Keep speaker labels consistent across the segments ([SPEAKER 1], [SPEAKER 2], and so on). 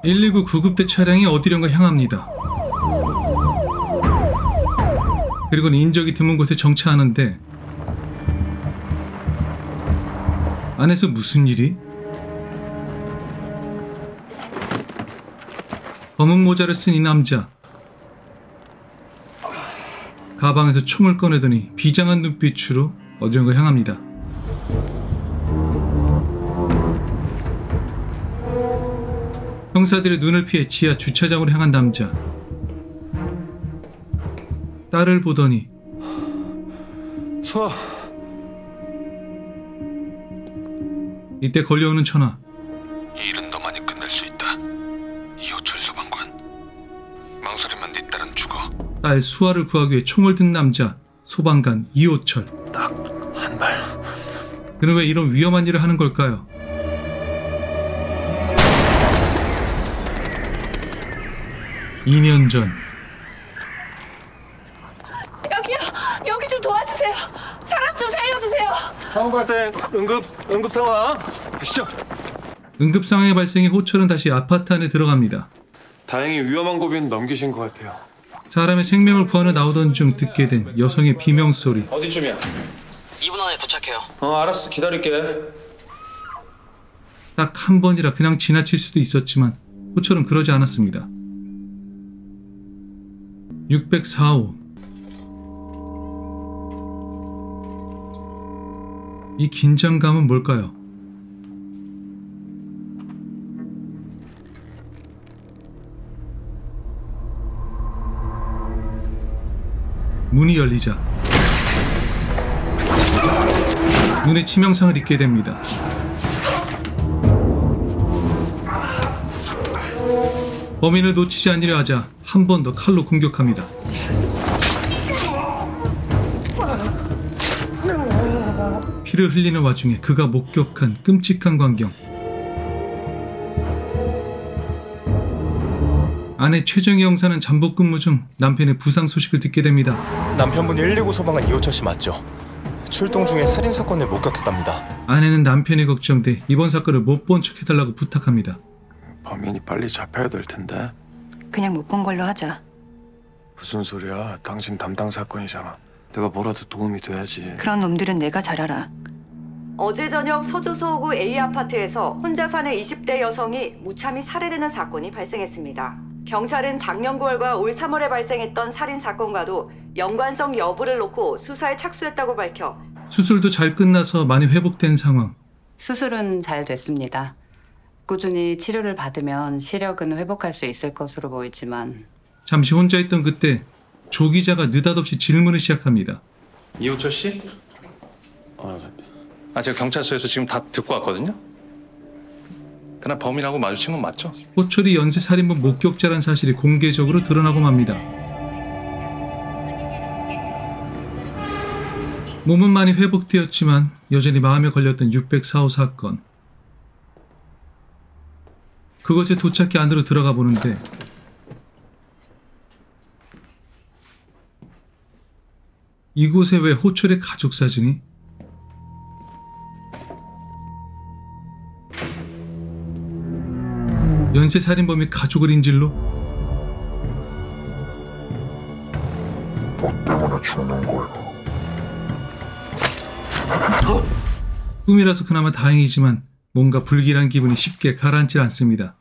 [SPEAKER 1] 119 구급대 차량이 어디론가 향합니다. 그리고는 인적이 드문 곳에 정차하는데 안에서 무슨 일이? 검은 모자를 쓴 이 남자, 가방에서 총을 꺼내더니 비장한 눈빛으로 어디론가 향합니다. 형사들의 눈을 피해 지하 주차장으로 향한 남자. 딸을 보더니
[SPEAKER 2] 수아.
[SPEAKER 1] 이때 걸려오는 전화.
[SPEAKER 2] 이 일은 너만이 끝낼 수 있다. 이호철 소방관. 망설이면 네 딸은 죽어.
[SPEAKER 1] 딸 수아를 구하기 위해 총을 든 남자, 소방관 이호철.
[SPEAKER 2] 딱 한 발.
[SPEAKER 1] 그는 왜 이런 위험한 일을 하는 걸까요? (2년) 전
[SPEAKER 3] 여기요! 여기 좀 도와주세요! 사람 좀 살려주세요!
[SPEAKER 2] 상황 발생. 응급 상황. 보시죠.
[SPEAKER 1] 응급 상황의 발생에 호철은 다시 아파트 안에 들어갑니다.
[SPEAKER 2] 다행히 위험한 고비는 넘기신 것 같아요.
[SPEAKER 1] 사람의 생명을 구하러 나오던 중 듣게 된 여성의 비명소리.
[SPEAKER 2] 어디쯤이야?
[SPEAKER 4] 2분 안에 도착해요.
[SPEAKER 2] 알았어. 기다릴게.
[SPEAKER 1] 딱 한 번이라 그냥 지나칠 수도 있었지만 호철은 그러지 않았습니다. 604호. 이 긴장감은 뭘까요? 문이 열리자 눈에 치명상을 입게 됩니다. 범인을 놓치지 않으려 하자 한 번 더 칼로 공격합니다. 피를 흘리는 와중에 그가 목격한 끔찍한 광경. 아내 최정희 형사는 잠복 근무 중 남편의 부상 소식을 듣게 됩니다.
[SPEAKER 5] 남편분이 119 소방관 이호철 씨 맞죠? 출동 중에 살인 사건을 목격했답니다.
[SPEAKER 1] 아내는 남편이 걱정돼 이번 사건을 못 본 척 해달라고 부탁합니다.
[SPEAKER 2] 범인이 빨리 잡혀야 될 텐데.
[SPEAKER 3] 그냥 못 본 걸로 하자.
[SPEAKER 2] 무슨 소리야? 당신 담당 사건이잖아. 내가 뭐라도 도움이 돼야지.
[SPEAKER 3] 그런 놈들은 내가 잘 알아.
[SPEAKER 6] 어제 저녁 서주 서구 A 아파트에서 혼자 사는 20대 여성이 무참히 살해되는 사건이 발생했습니다. 경찰은 작년 9월과 올 3월에 발생했던 살인 사건과도 연관성 여부를 놓고 수사에 착수했다고 밝혀
[SPEAKER 1] 수술도 잘 끝나서 많이 회복된 상황.
[SPEAKER 7] 수술은 잘 됐습니다. 꾸준히 치료를 받으면 시력은 회복할 수 있을 것으로 보이지만
[SPEAKER 1] 잠시 혼자 있던 그때 조 기자가 느닷없이 질문을 시작합니다.
[SPEAKER 8] 이호철 씨? 제가 경찰서에서 지금 다 듣고 왔거든요. 그날 범인하고 마주친 건 맞죠?
[SPEAKER 1] 호철이 연쇄 살인범 목격자란 사실이 공개적으로 드러나고 맙니다. 몸은 많이 회복되었지만 여전히 마음에 걸렸던 604호 사건. 그곳에 도착해 안으로 들어가 보는데 이곳에 왜 호철의 가족 사진이? 연쇄살인범이 가족을 인질로?
[SPEAKER 9] 너 때문에 죽는 거야.
[SPEAKER 1] 꿈이라서 그나마 다행이지만 뭔가 불길한 기분이 쉽게 가라앉질 않습니다.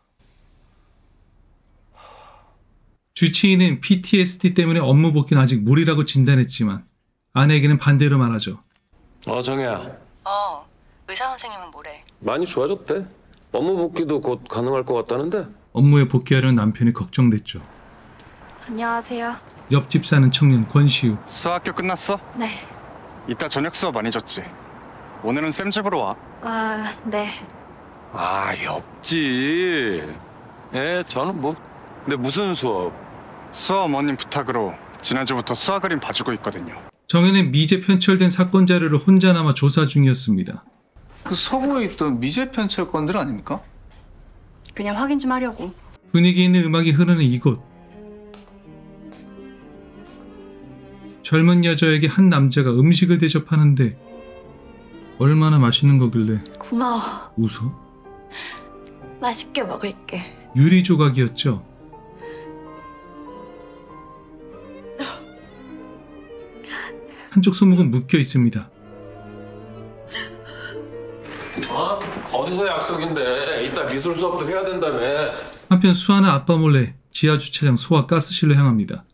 [SPEAKER 1] 주치의는 PTSD 때문에 업무 복귀는 아직 무리라고 진단했지만 아내에게는 반대로 말하죠.
[SPEAKER 2] 정혜야.
[SPEAKER 3] 의사 선생님은 뭐래?
[SPEAKER 2] 많이 좋아졌대. 업무 복귀도 곧 가능할 것 같다는데?
[SPEAKER 1] 업무에 복귀하려는 남편이 걱정됐죠.
[SPEAKER 10] 안녕하세요.
[SPEAKER 1] 옆집 사는 청년 권시우.
[SPEAKER 11] 수학교 끝났어?
[SPEAKER 10] 네.
[SPEAKER 11] 이따 저녁 수업 많이 줬지? 오늘은 쌤 집으로 와.
[SPEAKER 10] 네.
[SPEAKER 2] 옆집. 저는 뭐. 근데 무슨 수업?
[SPEAKER 11] 수아 어머님 부탁으로 지난주부터 수학 그림 봐주고 있거든요.
[SPEAKER 1] 정혜는 미제 편철된 사건 자료를 혼자 남아 조사 중이었습니다.
[SPEAKER 12] 그 서구에 있던 미제 편철 건들 아닙니까?
[SPEAKER 3] 그냥 확인 좀 하려고.
[SPEAKER 1] 분위기 있는 음악이 흐르는 이곳. 젊은 여자에게 한 남자가 음식을 대접하는데 얼마나 맛있는 거길래
[SPEAKER 3] 고마워.
[SPEAKER 1] 웃어?
[SPEAKER 3] 맛있게 먹을게.
[SPEAKER 1] 유리 조각이었죠. 한쪽 손목은 묶여 있습니다.
[SPEAKER 9] 어디서 약속인데 이따 미술 수업도 해야 된다며.
[SPEAKER 1] 한편 수아는 아빠 몰래 지하 주차장 소화 가스실로 향합니다.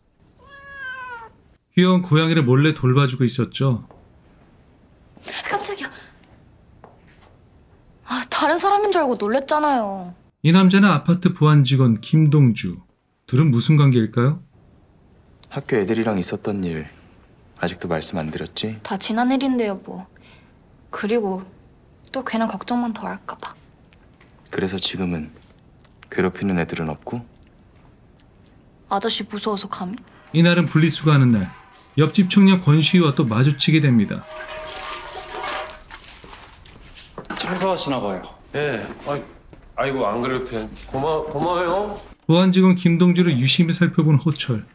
[SPEAKER 1] 귀여운 고양이를 몰래 돌봐주고 있었죠.
[SPEAKER 10] 깜짝이야. 다른 사람인 줄 알고 놀랬잖아요.
[SPEAKER 1] 이 남자는 아파트 보안 직원 김동주. 둘은 무슨 관계일까요?
[SPEAKER 5] 학교 애들이랑 있었던 일 아직도 말씀 안 드렸지?
[SPEAKER 10] 다 지난 일인데요, 뭐. 그리고 또 괜한 걱정만 더 할까 봐.
[SPEAKER 5] 그래서 지금은 괴롭히는 애들은 없고?
[SPEAKER 10] 아저씨 무서워서 감히?
[SPEAKER 1] 이날은 분리수거하는 날. 옆집 청년 권시우와 또 마주치게 됩니다.
[SPEAKER 11] 청소하시나 봐요.
[SPEAKER 9] 예. 아이고 안 그래도 돼. 고마워요.
[SPEAKER 1] 보안 직원 김동주를 유심히 살펴본 호철.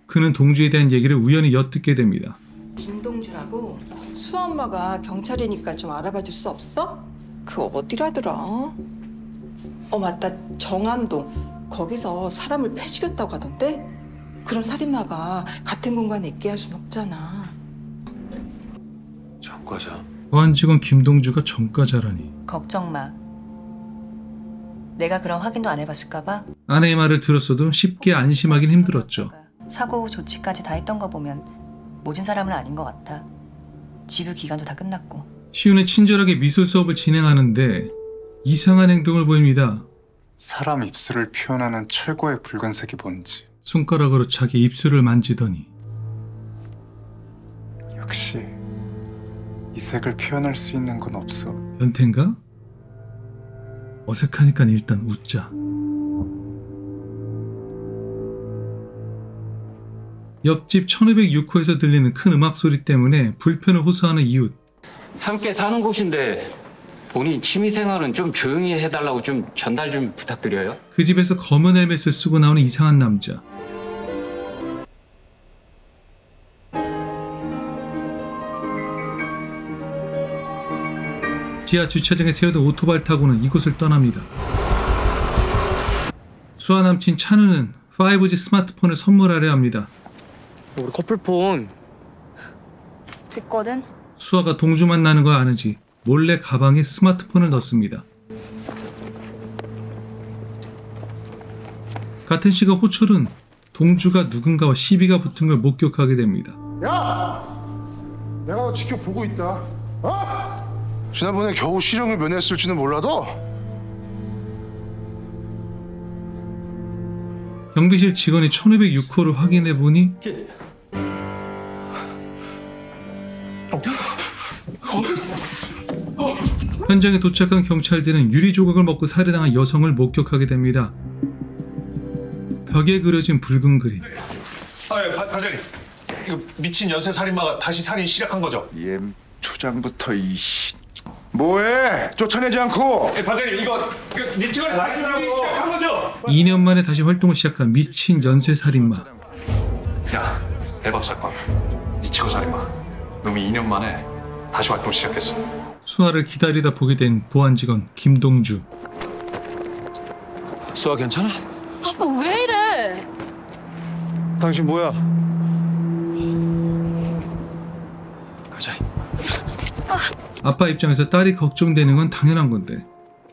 [SPEAKER 1] 그는 동주에 대한 얘기를 우연히 엿듣게 됩니다.
[SPEAKER 13] 김동주라고 수아 엄마가 경찰이니까 좀 알아봐 줄 수 없어? 그 어디라더라? 맞다. 정암동. 거기서 사람을 패 죽였다고 하던데? 그럼 살인마가 같은 공간에 있게 할 순 없잖아.
[SPEAKER 9] 전과자.
[SPEAKER 1] 보안 직원 김동주가 전과자라니.
[SPEAKER 14] 걱정 마. 내가 그런 확인도 안 해봤을까 봐.
[SPEAKER 1] 아내의 말을 들었어도 쉽게 안심하긴 힘들었죠.
[SPEAKER 14] 사고 조치까지 다 했던 거 보면 모진 사람은 아닌 것 같아. 집유 기간도 다 끝났고.
[SPEAKER 1] 시우는 친절하게 미술 수업을 진행하는데 이상한 행동을 보입니다.
[SPEAKER 11] 사람 입술을 표현하는 최고의 붉은색이 뭔지.
[SPEAKER 1] 손가락으로 자기 입술을 만지더니
[SPEAKER 11] 역시 이 색을 표현할 수 있는 건 없어.
[SPEAKER 1] 변태인가? 어색하니까 일단 웃자. 옆집 1506호에서 들리는 큰 음악 소리 때문에 불편을 호소하는 이웃.
[SPEAKER 15] 함께 사는 곳인데 본인 취미생활은 좀 조용히 해달라고 좀 전달 좀 부탁드려요.
[SPEAKER 1] 그 집에서 검은 헬멧을 쓰고 나오는 이상한 남자. 지하 주차장에 세워둔 오토바이를 타고는 이곳을 떠납니다. 수아 남친 찬우는 5G 스마트폰을 선물하려 합니다.
[SPEAKER 16] 우리 커플폰.
[SPEAKER 10] 됐거든.
[SPEAKER 1] 수아가 동주 만나는 거 아는지 몰래 가방에 스마트폰을 넣습니다. 같은 시각 호철은 동주가 누군가와 시비가 붙은 걸 목격하게 됩니다.
[SPEAKER 17] 야! 내가 너 지켜보고 있다. 지난번에 겨우 실형을 면했을지는 몰라도
[SPEAKER 1] 경비실 직원이 1506호를 확인해보니 현장에 도착한 경찰들은 유리 조각을 먹고 살해당한 여성을 목격하게 됩니다. 벽에 그려진 붉은 그림.
[SPEAKER 18] 반장님, 이거 미친 연쇄 살인마가 다시 살인 시작한 거죠?
[SPEAKER 17] 예, 초장부터 뭐해? 쫓아내지 않고.
[SPEAKER 18] 반장님, 이거 미친을 라이트라고 시작한 거죠?
[SPEAKER 1] 2년 만에 다시 활동을 시작한 미친 연쇄 살인마.
[SPEAKER 8] 야, 대박 사건. 미치고 살인마. 놈이 2년 만에 다시 활동 시작했어.
[SPEAKER 1] 수아를 기다리다 보게 된 보안 직원 김동주.
[SPEAKER 9] 수아 괜찮아?
[SPEAKER 3] 아빠 왜 이래?
[SPEAKER 9] 당신 뭐야?
[SPEAKER 8] 가자.
[SPEAKER 1] 아빠 입장에서 딸이 걱정되는 건 당연한 건데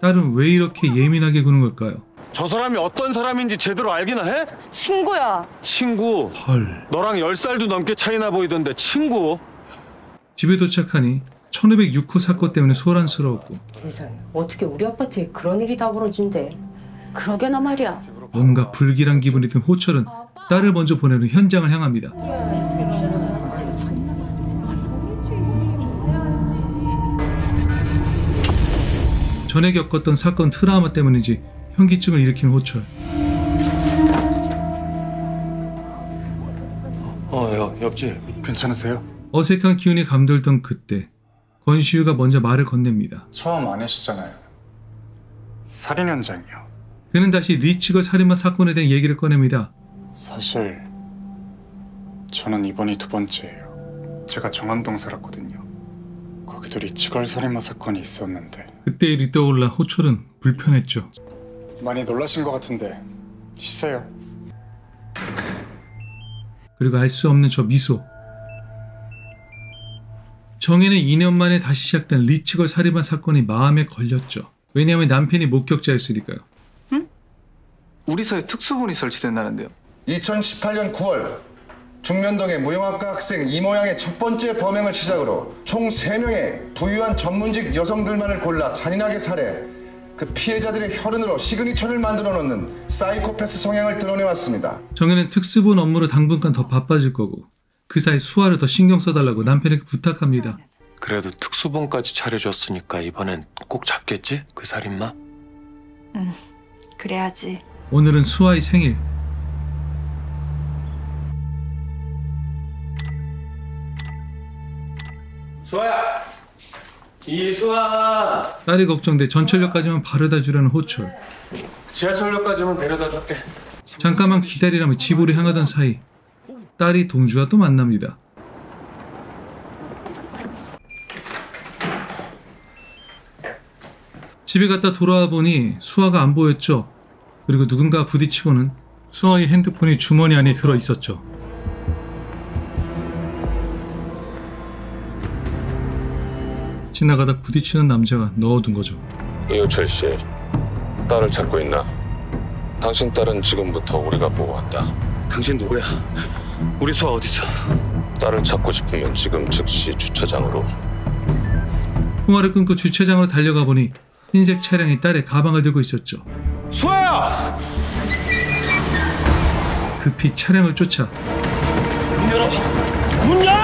[SPEAKER 1] 딸은 왜 이렇게 예민하게 구는 걸까요?
[SPEAKER 9] 저 사람이 어떤 사람인지 제대로 알기나 해?
[SPEAKER 3] 친구야.
[SPEAKER 9] 친구?
[SPEAKER 1] 헐.
[SPEAKER 9] 너랑 10살도 넘게 차이나 보이던데 친구?
[SPEAKER 1] 집에 도착하니 1506호 사건 때문에 소란스러웠고
[SPEAKER 19] 세상에 어떻게 우리 아파트에 그런 일이 다 벌어진대.
[SPEAKER 3] 그러게나 말이야.
[SPEAKER 1] 뭔가 불길한 기분이 든 호철은 딸을 먼저 보내는 현장을 향합니다. 전에 겪었던 사건 트라우마 때문인지 현기증을 일으킨 호철.
[SPEAKER 9] 옆집.
[SPEAKER 11] 괜찮으세요?
[SPEAKER 1] 어색한 기운이 감돌던 그때 권시우가 먼저 말을 건넵니다.
[SPEAKER 11] 처음 아니시잖아요. 살인 현장이요.
[SPEAKER 1] 그는 다시 리치걸 살인마 사건에 대한 얘기를 꺼냅니다.
[SPEAKER 11] 사실 저는 이번이 2번째예요. 제가 정암동 살았거든요. 거기도 리치걸 살인마 사건이 있었는데.
[SPEAKER 1] 그때 일이 떠올라 호철은 불편했죠.
[SPEAKER 11] 많이 놀라신 것 같은데 쉬세요.
[SPEAKER 1] 그리고 알 수 없는 저 미소. 정혜는 2년 만에 다시 시작된 리치걸 살인마 사건이 마음에 걸렸죠. 왜냐하면 남편이 목격자였으니까요.
[SPEAKER 12] 우리 사에 특수본이 설치된다는데요.
[SPEAKER 20] 2018년 9월 중면동의 무용학과 학생 이모양의 첫 번째 범행을 시작으로 총 3명의 부유한 전문직 여성들만을 골라 잔인하게 살해 그 피해자들의 혈흔으로 시그니처를 만들어 놓는 사이코패스 성향을 드러내왔습니다.
[SPEAKER 1] 정혜는 특수본 업무로 당분간 더 바빠질 거고 그 사이 수아를 더 신경 써달라고 남편에게 부탁합니다.
[SPEAKER 9] 그래도 특수본까지 차려줬으니까 이번엔 꼭 잡겠지? 그 살인마?
[SPEAKER 14] 응, 그래야지.
[SPEAKER 1] 오늘은 수아의 생일.
[SPEAKER 9] 수아야! 이수아!
[SPEAKER 1] 딸이 걱정돼 전철역까지만 바래다 주려는 호철.
[SPEAKER 9] 지하철역까지만 데려다 줄게.
[SPEAKER 1] 잠깐만 기다리라며 집으로 향하던 사이 딸이 동주와 또 만납니다. 집에 갔다 돌아와 보니 수아가 안 보였죠. 그리고 누군가 부딪히고는 수아의 핸드폰이 주머니 안에 들어 있었죠. 지나가다 부딪히는 남자가 넣어둔 거죠.
[SPEAKER 2] 이호철 씨, 딸을 찾고 있나? 당신 딸은 지금부터 우리가 보호한다.
[SPEAKER 9] 당신 누구야? 우리 수아 어딨어?
[SPEAKER 2] 딸을 찾고 싶으면 지금 즉시 주차장으로.
[SPEAKER 1] 통화를 끊고 주차장으로 달려가 보니 흰색 차량이 딸의 가방을 들고 있었죠.
[SPEAKER 9] 수아야!
[SPEAKER 1] 급히 차량을 쫓아
[SPEAKER 9] 문 열어! 문 열어!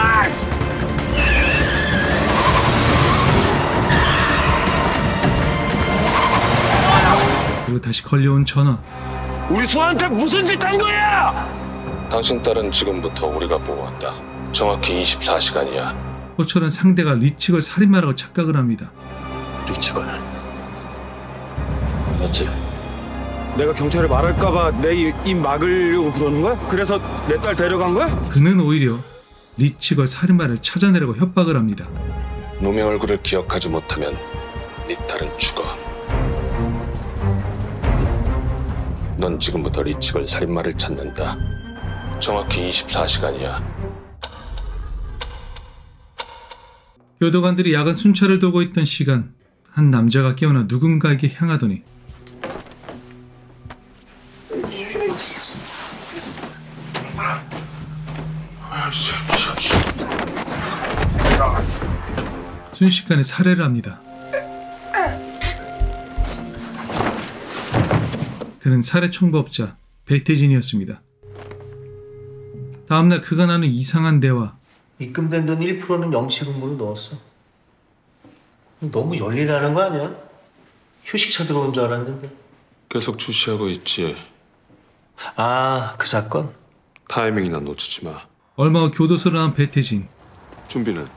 [SPEAKER 1] 그리고 다시 걸려온 전화.
[SPEAKER 9] 우리 수아한테 무슨 짓 한 거야!
[SPEAKER 2] 당신 딸은 지금부터 우리가 보호한다. 정확히 24시간이야.
[SPEAKER 1] 호철은 상대가 리치걸 살인마라고 착각을 합니다.
[SPEAKER 9] 리치걸 맞지? 내가 경찰에 말할까봐 내 입 막으려고 그러는 거야? 그래서 내 딸 데려간 거야?
[SPEAKER 1] 그는 오히려 리치걸 살인마를 찾아내려고 협박을 합니다.
[SPEAKER 2] 놈의 얼굴을 기억하지 못하면 네 딸은 죽어. 넌 지금부터 리치걸 살인마를 찾는다. 정확히 24시간이야.
[SPEAKER 1] 교도관들이 야간 순찰을 돌고 있던 시간, 한 남자가 깨어나 누군가에게 향하더니 순식간에 살해를 합니다. 그는 살해 청부업자 배태진이었습니다. 다음날 그가 나눈 이상한 대화.
[SPEAKER 21] 입금된 돈 1%는 영치금으로 넣었어. 너무 열일하는 거 아니야? 휴식차 들어온 줄 알았는데.
[SPEAKER 2] 계속 주시하고 있지.
[SPEAKER 21] 아, 그 사건?
[SPEAKER 2] 타이밍이나 놓치지 마.
[SPEAKER 1] 얼마 후 교도소로 나온 배태진.
[SPEAKER 2] 준비는?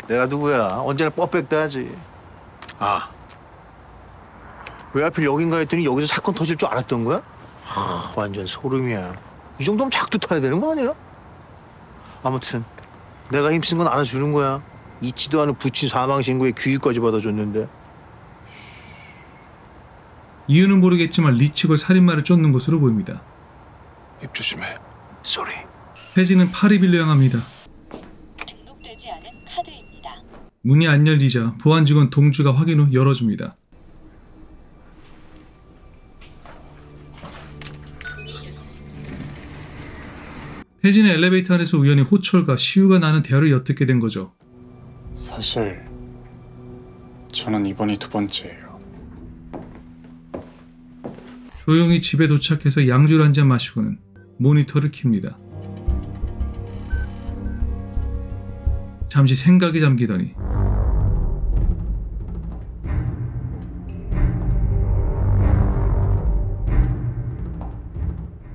[SPEAKER 21] 내가 누구야? 언제나 뻗백다 하지.
[SPEAKER 2] 아.
[SPEAKER 21] 왜 하필 여긴가 했더니 여기서 사건 터질 줄 알았던 거야? 아, 완전 소름이야. 이 정도면 작두 타야 되는 거 아니야? 아무튼 내가 힘쓴 건 알아주는 거야. 잊지도 않은 부친 사망 신고에 규유까지 받아줬는데.
[SPEAKER 1] 이유는 모르겠지만 리치걸 살인마를 쫓는 것으로 보입니다.
[SPEAKER 2] 입 조심해. 쏘리.
[SPEAKER 1] 태진은 팔이 빌려 향합니다. 문이 안 열리자 보안 직원 동주가 확인 후 열어줍니다. 태진의 엘리베이터 안에서 우연히 호철과 시우가 나는 대화를 엿듣게 된 거죠.
[SPEAKER 11] 사실 저는 이번이 2번째예요.
[SPEAKER 1] 조용히 집에 도착해서 양주를 한 잔 마시고는 모니터를 켭니다. 잠시 생각에 잠기더니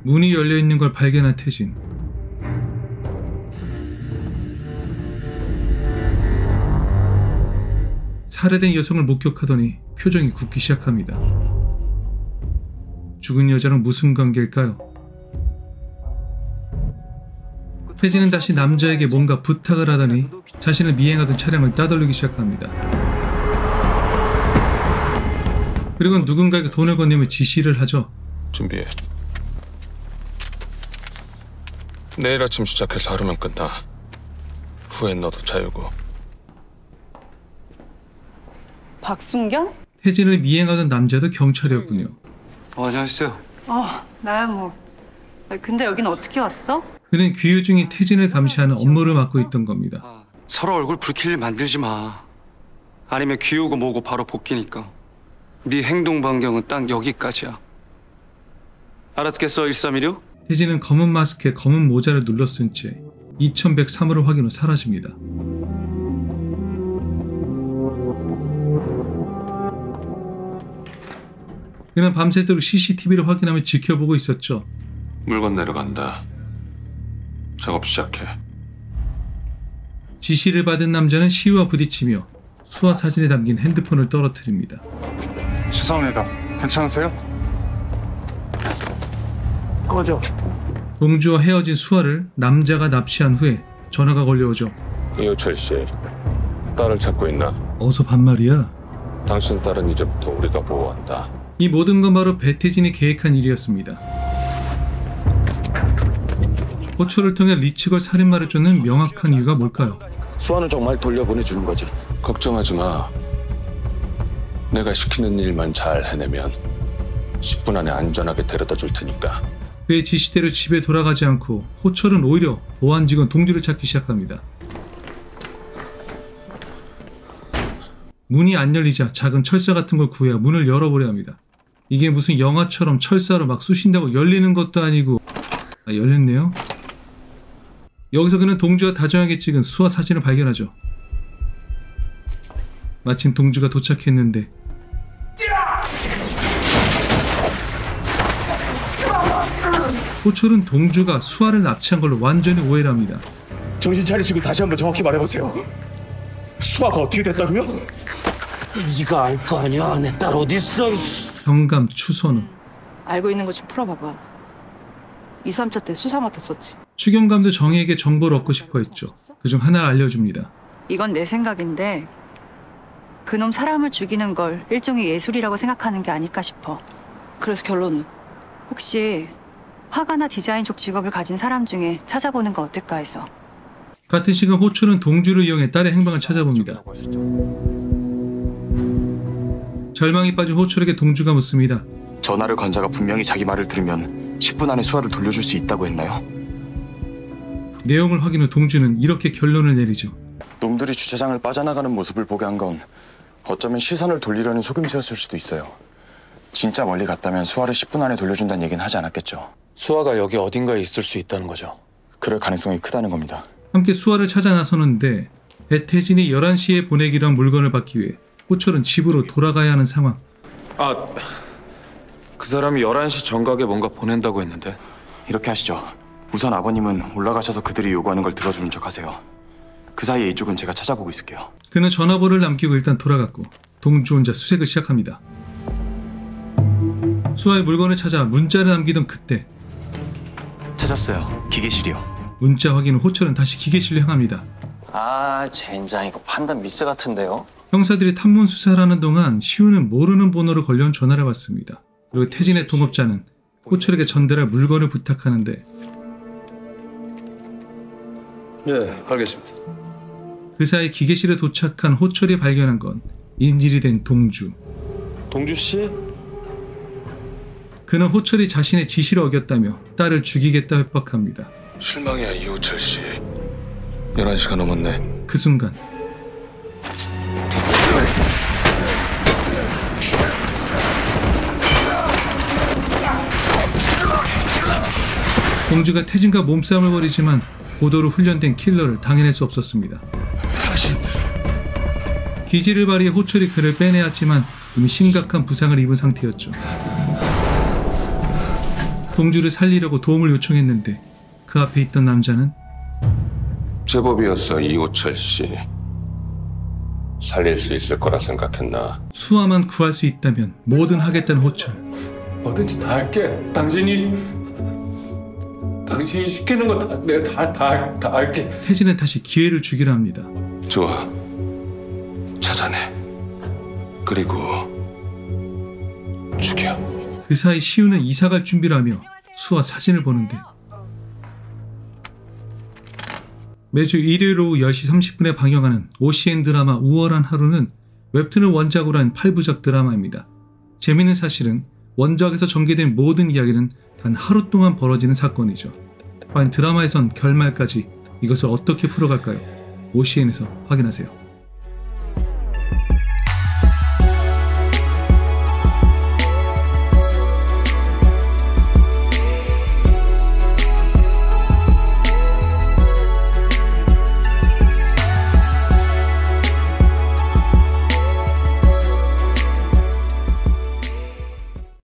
[SPEAKER 1] 문이 열려있는 걸 발견한 태진. 살해된 여성을 목격하더니 표정이 굳기 시작합니다. 죽은 여자랑 무슨 관계일까요? 태진은 다시 남자에게 뭔가 부탁을 하더니 자신을 미행하던 차량을 따돌리기 시작합니다. 그리고 누군가에게 돈을 건네며 지시를 하죠.
[SPEAKER 2] 준비해. 내일 아침 시작해서 하루면 끝나. 후엔 너도 자유고.
[SPEAKER 4] 박순견?
[SPEAKER 1] 태진을 미행하던 남자도 경찰이었군요.
[SPEAKER 11] 안녕하세요.
[SPEAKER 4] 나야 뭐. 근데 여긴 어떻게 왔어?
[SPEAKER 1] 그는 귀유 중인 태진을 감시하는 업무를 맡고 있던 겁니다.
[SPEAKER 11] 서로 얼굴 붉힐 일 만들지 마. 아니면 귀우고 뭐고 바로 복귀니까. 네 행동 반경은 딱 여기까지야. 알았겠어, 1316?
[SPEAKER 1] 태진은 검은 마스크에 검은 모자를 눌러쓴 채 2103호를 확인 후 사라집니다. 그는 밤새도록 CCTV를 확인하며 지켜보고 있었죠.
[SPEAKER 2] 물건 내려간다. 작업 시작해.
[SPEAKER 1] 지시를 받은 남자는 시우와 부딪히며 수화 사진에 담긴 핸드폰을 떨어뜨립니다.
[SPEAKER 11] 죄송합니다. 괜찮으세요?
[SPEAKER 21] 꺼져.
[SPEAKER 1] 동주와 헤어진 수화를 남자가 납치한 후에 전화가 걸려오죠.
[SPEAKER 2] 이호철 씨, 딸을 찾고 있나?
[SPEAKER 1] 어서 반말이야.
[SPEAKER 2] 당신 딸은 이제부터 우리가 보호한다.
[SPEAKER 1] 이 모든 건 바로 배태진이 계획한 일이었습니다. 호초를 통해 리치걸 살인마를 쫓는 명확한 이유가 뭘까요?
[SPEAKER 2] 수아는 정말 돌려보내주는 거지. 걱정하지 마. 내가 시키는 일만 잘 해내면 10분 안에 안전하게 데려다 줄 테니까.
[SPEAKER 1] 그의 지시대로 집에 돌아가지 않고 호철은 오히려 보안 직원 동주를 찾기 시작합니다. 문이 안 열리자 작은 철사 같은 걸 구해야 문을 열어보려 합니다. 이게 무슨 영화처럼 철사로 막 쑤신다고 열리는 것도 아니고. 열렸네요. 여기서 그는 동주가 다정하게 찍은 수화 사진을 발견하죠. 마침 동주가 도착했는데 호철은 동주가 수화를 납치한 걸로 완전히 오해를 합니다.
[SPEAKER 17] 정신 차리시고 다시 한번 정확히 말해보세요. 수아가 어떻게 됐다고요?
[SPEAKER 21] 네가 알 거 아니야. 내 딸 어디 있어?
[SPEAKER 1] 경감 추선우.
[SPEAKER 4] 알고 있는 거 좀 풀어봐봐. 2, 3차 때 수사 맡았었지.
[SPEAKER 1] 추경감도 정희에게 정보를 얻고 싶어 했죠. 그중 하나를 알려줍니다.
[SPEAKER 22] 이건 내 생각인데 그놈 사람을 죽이는 걸 일종의 예술이라고 생각하는 게 아닐까 싶어.
[SPEAKER 4] 그래서 결론은?
[SPEAKER 22] 혹시 화가나 디자인 쪽 직업을 가진 사람 중에 찾아보는 거 어떨까 해서.
[SPEAKER 1] 같은 시간 호철은 동주를 이용해 딸의 행방을 찾아봅니다. 절망에 빠진 호철에게 동주가 묻습니다.
[SPEAKER 5] 전화를 건 자가 분명히 자기 말을 들으면 10분 안에 수아를 돌려줄 수 있다고 했나요?
[SPEAKER 1] 내용을 확인 후 동주는 이렇게 결론을 내리죠.
[SPEAKER 5] 놈들이 주차장을 빠져나가는 모습을 보게 한 건 어쩌면 시선을 돌리려는 속임수였을 수도 있어요. 진짜 멀리 갔다면 수아를 10분 안에 돌려준다는 얘기는 하지 않았겠죠.
[SPEAKER 21] 수아가 여기 어딘가에 있을 수 있다는 거죠.
[SPEAKER 5] 그럴 가능성이 크다는 겁니다.
[SPEAKER 1] 함께 수아를 찾아 나서는데 배태진이 11시에 보내기로 한 물건을 받기 위해 호철은 집으로 돌아가야 하는 상황.
[SPEAKER 11] 그 사람이 11시 정각에 뭔가 보낸다고 했는데.
[SPEAKER 5] 이렇게 하시죠. 우선 아버님은 올라가셔서 그들이 요구하는 걸 들어주는 척 하세요. 그 사이에 이쪽은 제가 찾아보고 있을게요.
[SPEAKER 1] 그는 전화번호를 남기고 일단 돌아갔고 동주 혼자 수색을 시작합니다. 수아의 물건을 찾아 문자를 남기던 그때
[SPEAKER 5] 찾았어요. 기계실이요.
[SPEAKER 1] 문자 확인 후 호철은 다시 기계실로 향합니다.
[SPEAKER 21] 젠장 이거 판단 미스 같은데요?
[SPEAKER 1] 형사들이 탐문 수사를 하는 동안 시우는 모르는 번호로 걸려온 전화를 받습니다. 그리고 태진의 동업자는 호철에게 전달할 물건을 부탁하는데
[SPEAKER 8] 네, 알겠습니다.
[SPEAKER 1] 그 사이 기계실에 도착한 호철이 발견한 건 인질이 된 동주.
[SPEAKER 21] 동주 씨?
[SPEAKER 1] 그는 호철이 자신의 지시를 어겼다며 딸을 죽이겠다 협박합니다.
[SPEAKER 2] 실망이야 이호철 씨. 11시가 넘었네.
[SPEAKER 1] 그 순간 동주가 태진과 몸싸움을 벌이지만 고도로 훈련된 킬러를 당해낼 수 없었습니다. 기지를 발휘해 호철이 그를 빼내었지만 이미 심각한 부상을 입은 상태였죠. 동주를 살리려고 도움을 요청했는데 그 앞에 있던 남자는
[SPEAKER 2] 제법이었어 이호철 씨. 살릴 수 있을 거라 생각했나?
[SPEAKER 1] 수아만 구할 수 있다면 뭐든 하겠다는 호철.
[SPEAKER 8] 뭐든지 다 할게. 당신이
[SPEAKER 17] 당신이 시키는 거 다 내가 다 할게.
[SPEAKER 1] 태진은 다시 기회를 주기로 합니다.
[SPEAKER 2] 좋아. 찾아내. 그리고 죽여.
[SPEAKER 1] 그 사이 시우는 이사갈 준비를 하며 수아 사진을 보는데 매주 일요일 오후 10시 30분에 방영하는 OCN 드라마 우월한 하루는 웹툰을 원작으로 한 8부작 드라마입니다. 재미있는 사실은 원작에서 전개된 모든 이야기는 단 하루 동안 벌어지는 사건이죠. 과연 드라마에선 결말까지 이것을 어떻게 풀어갈까요? OCN에서 확인하세요.